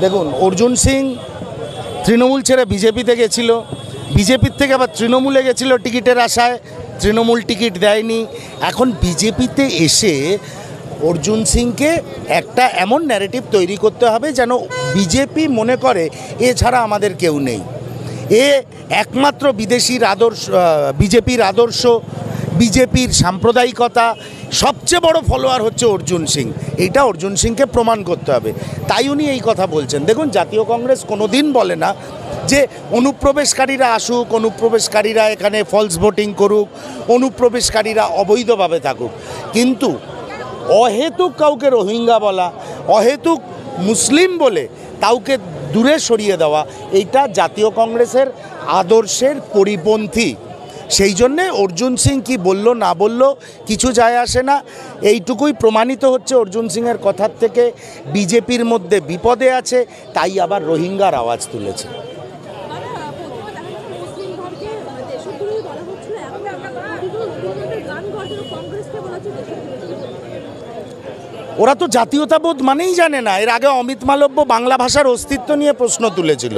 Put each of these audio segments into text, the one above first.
দেখুন, অর্জুন সিং তৃণমূল ছেড়ে বিজেপিতে গেছিল, বিজেপির থেকে আবার তৃণমূলে গেছিল টিকিটের আশায়, তৃণমূল টিকিট দেয়নি। এখন বিজেপিতে এসে অর্জুন সিংকে একটা এমন ন্যারেটিভ তৈরি করতে হবে যেন বিজেপি মনে করে এছাড়া আমাদের কেউ নেই, এ একমাত্র বিদেশির আদর্শ, বিজেপির আদর্শ, বিজেপির সাম্প্রদায়িকতা, সবচেয়ে বড় ফলোয়ার হচ্ছে অর্জুন সিং। এইটা অর্জুন সিংকে প্রমাণ করতে হবে, তাই উনি এই কথা বলছেন। দেখুন, জাতীয় কংগ্রেস কোনো দিন বলে না যে অনুপ্রবেশকারীরা আসুক, অনুপ্রবেশকারীরা এখানে ফলস ভোটিং করুক, অনুপ্রবেশকারীরা অবৈধভাবে থাকুক, কিন্তু অহেতুক কাউকে রোহিঙ্গা বলা, অহেতুক মুসলিম বলে কাউকে দূরে সরিয়ে দেওয়া, এইটা জাতীয় কংগ্রেসের আদর্শের পরিপন্থী। সেই জন্যে অর্জুন সিং কি বলল না বলল কিছু যায় আসে না, এইটুকুই প্রমাণিত হচ্ছে অর্জুন সিংয়ের কথার থেকে বিজেপির মধ্যে বিপদে আছে, তাই আবার রোহিঙ্গার আওয়াজ তুলেছে। ওরা তো জাতীয়তাবোধ মানেই জানে না। এর আগে অমিত মালব্য বাংলা ভাষার অস্তিত্ব নিয়ে প্রশ্ন তুলেছিল।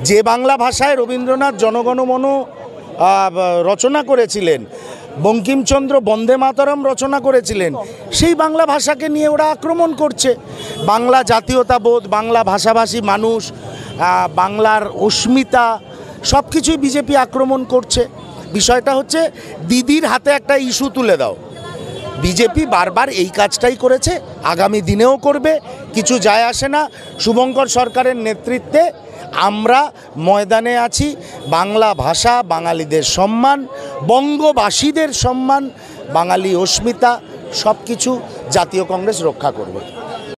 যে বাংলা ভাষায় রবীন্দ্রনাথ জনগণমন রচনা করেছিলেন, বঙ্কিমচন্দ্র বন্দে মাতরম রচনা করেছিলেন, সেই বাংলা ভাষাকে নিয়ে ওরা আক্রমণ করছে। বাংলা জাতীয়তাবোধ, বাংলা ভাষাভাষী মানুষ, বাংলার অস্মিতা সব কিছুই বিজেপি আক্রমণ করছে। বিষয়টা হচ্ছে দিদির হাতে একটা ইস্যু তুলে দাও। বিজেপি বারবার এই কাজটাই করেছে, আগামী দিনেও করবে, কিছু যায় আসে না। শুভঙ্কর সরকারের নেতৃত্বে আমরা ময়দানে আছি। বাংলা ভাষা, বাঙালিদের সম্মান, বঙ্গবাসীদের সম্মান, বাঙালি অস্মিতা সব কিছু জাতীয় কংগ্রেস রক্ষা করবে।